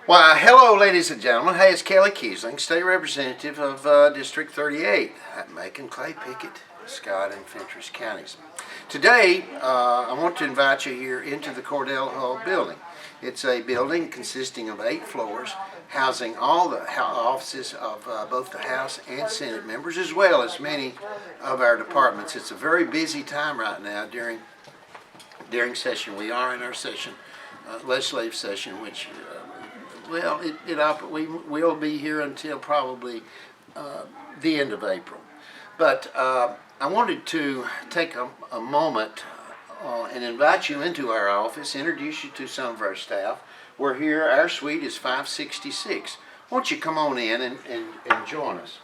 Why, hello, ladies and gentlemen. Hey, it's Keisling, State Representative of District 38 at Macon, Clay Pickett, Scott, and Fentress counties. Today, I want to invite you here into the Cordell Hall building. It's a building consisting of 8 floors, housing all the offices of both the House and Senate members, as well as many of our departments. It's a very busy time right now during session. We are in our session, legislative session, which we will be here until probably the end of April. But I wanted to take a moment and invite you into our office, introduce you to some of our staff. We're here, our suite is 566. Won't you come on in and join us?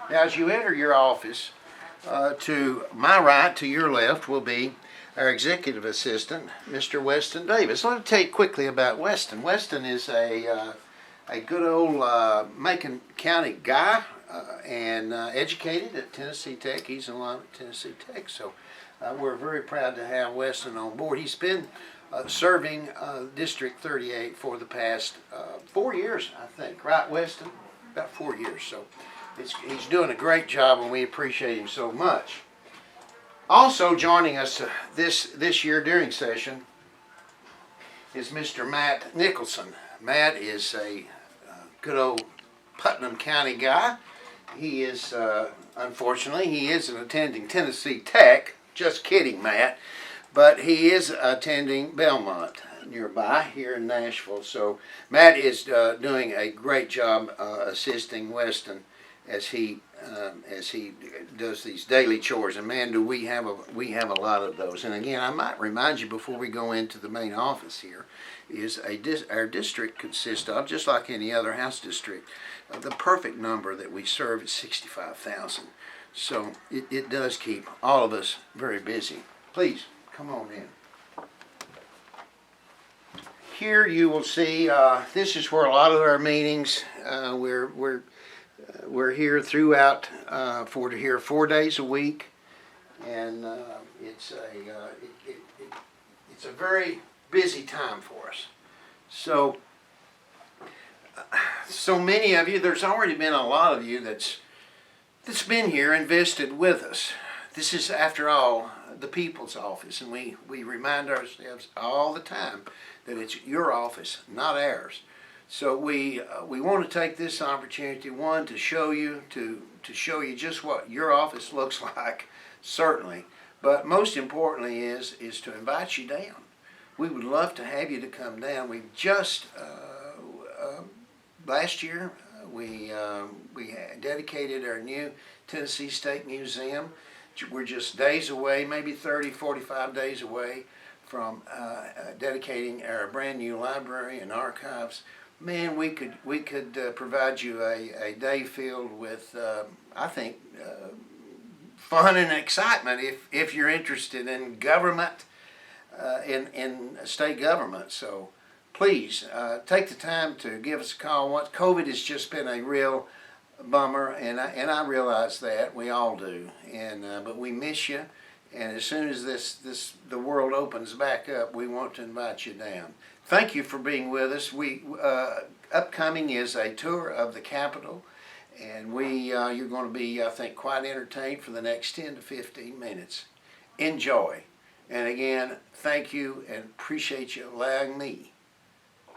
Now, as you enter your office, to my right, to your left, will be our executive assistant, Mr. Weston Davis. Let me tell you quickly about Weston. Weston is a good old Macon County guy and educated at Tennessee Tech. He's in line at Tennessee Tech, so we're very proud to have Weston on board. He's been serving District 38 for the past 4 years, I think. Right, Weston? About 4 years. So he's doing a great job, and we appreciate him so much. Also joining us this year during session is Mr. Matt Nicholson. Matt is a good old Putnam County guy. He is, unfortunately, he isn't attending Tennessee Tech. Just kidding, Matt. But he is attending Belmont nearby here in Nashville. So Matt is doing a great job assisting Weston as he does these daily chores. And man, do we have a lot of those. And again, I might remind you before we go into the main office here, is our district consists of, just like any other House district, the perfect number that we serve is 65,000. So it does keep all of us very busy. Please come on in. Here you will see this is where a lot of our meetings we're here throughout for 4 days a week, and it's a very busy time for us. So many of you, there's already been a lot of you that's been here and visited with us. This is, after all, the people's office, and we remind ourselves all the time that it's your office, not ours. So we want to take this opportunity, one, to show you just what your office looks like, certainly, but most importantly is to invite you down. We would love to have you to come down. We just last year we dedicated our new Tennessee State Museum. We're just days away, maybe 30, 45 days away from dedicating our brand new library and archives. Man, we could provide you a day filled with, I think, fun and excitement if you're interested in government, in state government. So please take the time to give us a call. COVID has just been a real bummer, and I realize that we all do. But we miss you. And as soon as the world opens back up, we want to invite you down. Thank you for being with us. Upcoming is a tour of the Capitol, and you're going to be, I think, quite entertained for the next 10 to 15 minutes. Enjoy. And again, thank you and appreciate you allowing me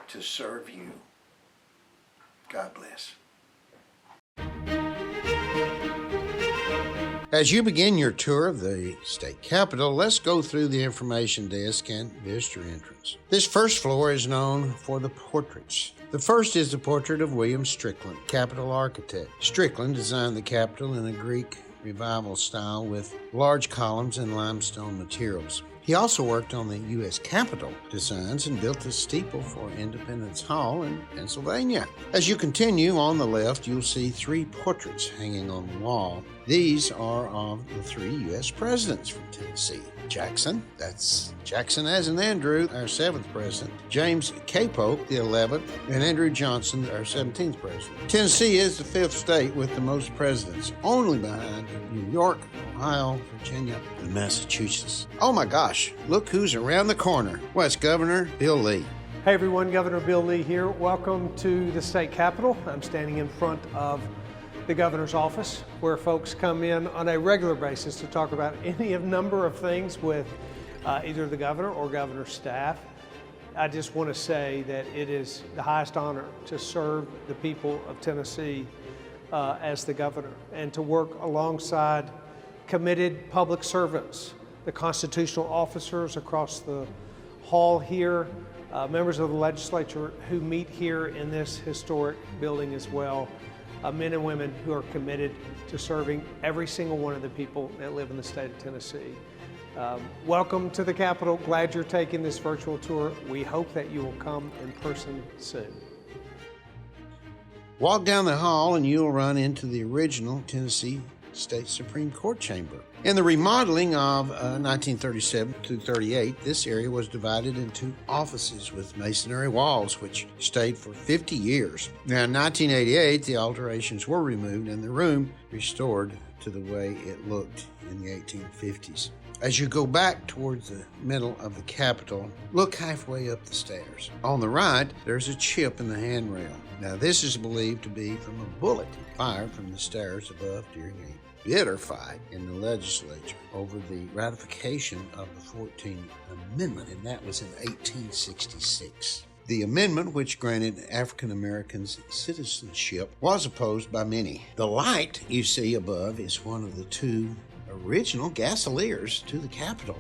to serve you. God bless. As you begin your tour of the state capitol, let's go through the information desk and visitor entrance. This first floor is known for the portraits. The first is the portrait of William Strickland, Capitol architect. Strickland designed the Capitol in a Greek revival style with large columns and limestone materials. He also worked on the U.S. Capitol designs and built a steeple for Independence Hall in Pennsylvania. As you continue on the left, you'll see 3 portraits hanging on the wall. These are of the 3 U.S. presidents from Tennessee. Jackson, that's Jackson as in Andrew, our 7th president. James K. Polk, the 11th, and Andrew Johnson, our 17th president. Tennessee is the 5th state with the most presidents, only behind New York, Ohio, Virginia, and Massachusetts. Oh my gosh, look who's around the corner. Well, it's Governor Bill Lee. Hey everyone, Governor Bill Lee here. Welcome to the state capitol. I'm standing in front of the governor's office where folks come in on a regular basis to talk about any of number of things with either the governor or governor's staff. I just want to say that it is the highest honor to serve the people of Tennessee as the governor and to work alongside committed public servants, the constitutional officers across the hall here, members of the legislature who meet here in this historic building as well, men and women who are committed to serving every single one of the people that live in the state of Tennessee. Welcome to the Capitol. Glad you're taking this virtual tour. We hope that you will come in person soon. Walk down the hall and you'll run into the original Tennessee State Supreme Court chamber. In the remodeling of 1937 to 38, this area was divided into offices with masonry walls, which stayed for 50 years. Now, in 1988, the alterations were removed and the room restored to the way it looked in the 1850s. As you go back towards the middle of the Capitol, look halfway up the stairs. On the right, there's a chip in the handrail. Now, this is believed to be from a bullet fired from the stairs above during a bitter fight in the legislature over the ratification of the 14th Amendment, and that was in 1866. The amendment, which granted African Americans citizenship, was opposed by many. The light you see above is one of the two original gasoliers to the Capitol.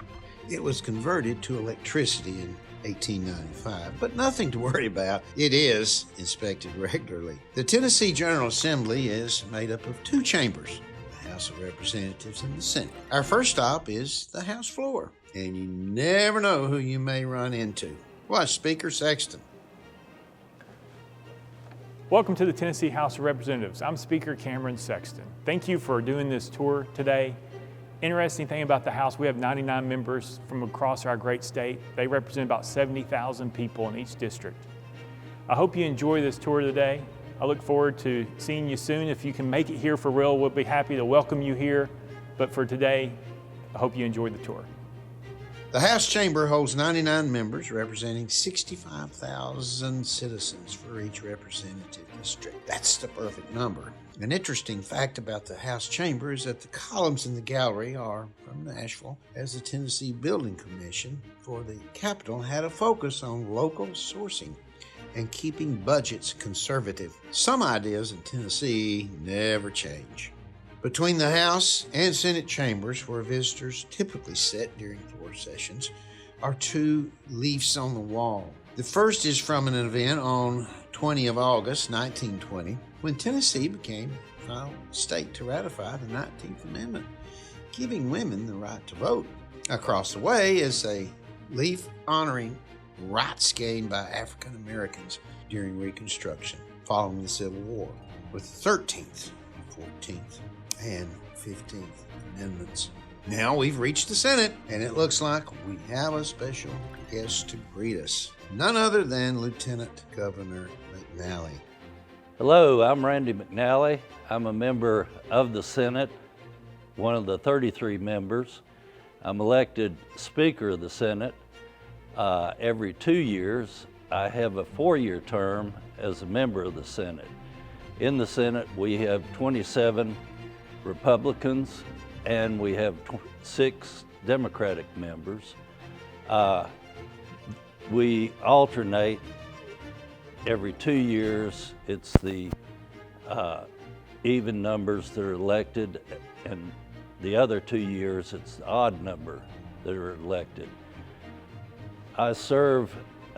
It was converted to electricity in 1895, but nothing to worry about. It is inspected regularly. The Tennessee General Assembly is made up of two chambers, the House of Representatives and the Senate. Our first stop is the House floor, and you never know who you may run into. Watch Speaker Sexton. Welcome to the Tennessee House of Representatives. I'm Speaker Cameron Sexton. Thank you for doing this tour today. Interesting thing about the House, we have 99 members from across our great state. They represent about 70,000 people in each district. I hope you enjoy this tour today. I look forward to seeing you soon. If you can make it here for real, we'll be happy to welcome you here. But for today, I hope you enjoy the tour. The House chamber holds 99 members representing 65,000 citizens for each representative district. That's the perfect number. An interesting fact about the House chamber is that the columns in the gallery are from Nashville, as the Tennessee Building Commission for the Capitol had a focus on local sourcing and keeping budgets conservative. Some ideas in Tennessee never change. Between the House and Senate chambers, where visitors typically sit during floor sessions, are two leaves on the wall. The first is from an event on 20 of August 1920, when Tennessee became the final state to ratify the 19th Amendment, giving women the right to vote. Across the way is a leaf honoring rights gained by African Americans during Reconstruction following the Civil War, with the 13th, 14th, and 15th Amendments. Now we've reached the Senate, and it looks like we have a special guest to greet us. None other than Lieutenant Governor McNally. Hello, I'm Randy McNally. I'm a member of the Senate, one of the 33 members. I'm elected Speaker of the Senate every 2 years. I have a 4-year term as a member of the Senate. In the Senate, we have 27 Republicans and we have 6 Democratic members. We alternate every 2 years. It's the even numbers that are elected, and the other 2 years it's the odd number that are elected. I serve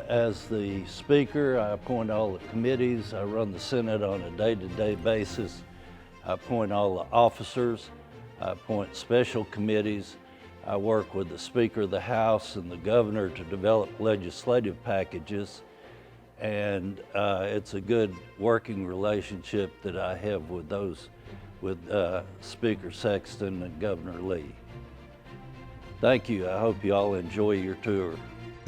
as the Speaker. I appoint all the committees. I run the Senate on a day-to-day basis. I appoint all the officers. I appoint special committees. I work with the Speaker of the House and the Governor to develop legislative packages. And it's a good working relationship that I have with Speaker Sexton and Governor Lee. Thank you. I hope you all enjoy your tour.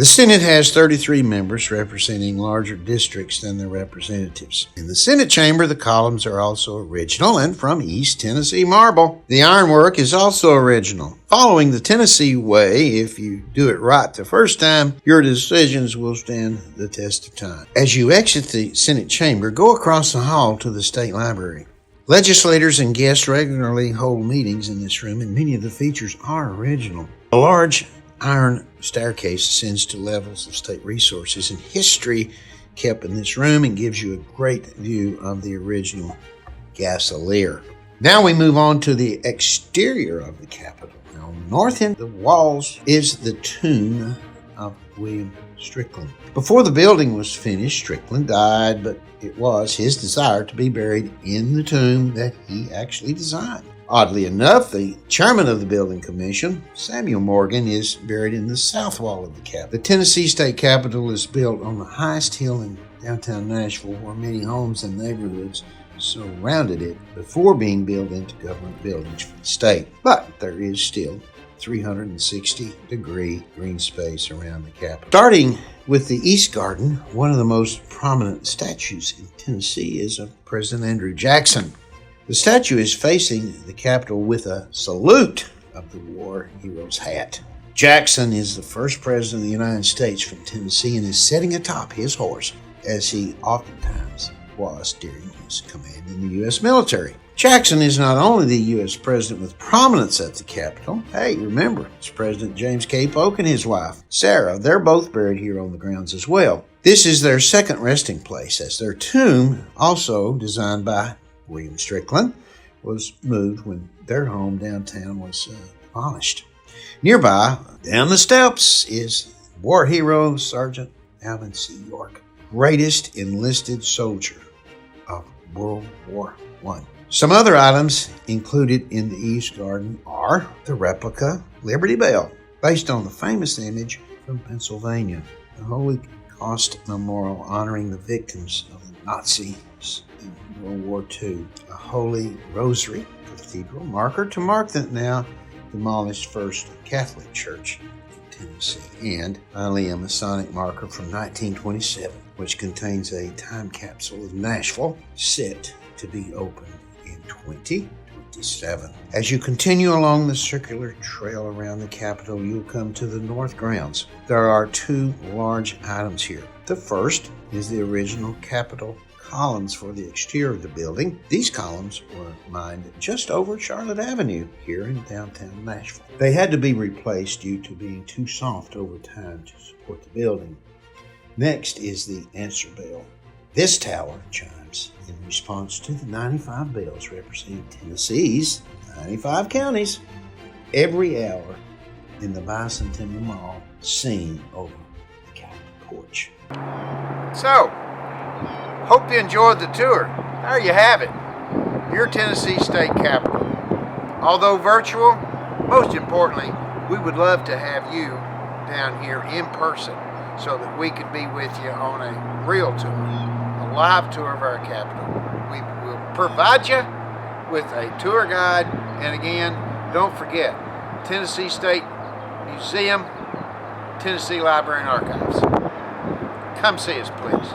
The Senate has 33 members representing larger districts than their representatives. In the Senate chamber, the columns are also original and from East Tennessee marble. The ironwork is also original. Following the Tennessee way, if you do it right the first time, your decisions will stand the test of time. As you exit the Senate chamber, go across the hall to the State Library. Legislators and guests regularly hold meetings in this room, and many of the features are original. A large iron staircase ascends to levels of state resources and history kept in this room and gives you a great view of the original gasolier. Now we move on to the exterior of the Capitol. Now, on the north end of the walls is the tomb of William Strickland. Before the building was finished, Strickland died, but it was his desire to be buried in the tomb that he actually designed. Oddly enough, the chairman of the building commission, Samuel Morgan, is buried in the south wall of the Capitol. The Tennessee State Capitol is built on the highest hill in downtown Nashville, where many homes and neighborhoods surrounded it before being built into government buildings for the state. But there is still 360-degree green space around the Capitol. Starting with the East Garden, one of the most prominent statues in Tennessee is of President Andrew Jackson. The statue is facing the Capitol with a salute of the war hero's hat. Jackson is the first president of the United States from Tennessee and is sitting atop his horse, as he oftentimes was during his command in the U.S. military. Jackson is not only the U.S. president with prominence at the Capitol. Hey, remember, it's President James K. Polk and his wife, Sarah. They're both buried here on the grounds as well. This is their second resting place, as their tomb, also designed by William Strickland, was moved when their home downtown was demolished. Nearby, down the steps, is war hero Sergeant Alvin C. York, greatest enlisted soldier of World War I. Some other items included in the East Garden are the replica Liberty Bell, based on the famous image from Pennsylvania, the Holocaust Memorial honoring the victims of the Nazis in World War II, a Holy Rosary Cathedral marker to mark the now demolished First Catholic Church in Tennessee, and finally a Masonic marker from 1927, which contains a time capsule of Nashville set to be opened in 2027. As you continue along the circular trail around the Capitol, you'll come to the north grounds. There are two large items here. The first is the original Capitol columns for the exterior of the building. These columns were mined just over Charlotte Avenue here in downtown Nashville. They had to be replaced due to being too soft over time to support the building. Next is the answer bell. This tower chimes in response to the 95 bells representing Tennessee's 95 counties every hour in the Bicentennial Mall, seen over the Capitol porch. So, hope you enjoyed the tour. There you have it, your Tennessee State Capitol. Although virtual, most importantly, we would love to have you down here in person so that we could be with you on a real tour, a live tour of our Capitol. We will provide you with a tour guide, and again, don't forget, Tennessee State Museum, Tennessee Library and Archives. Come see us, please.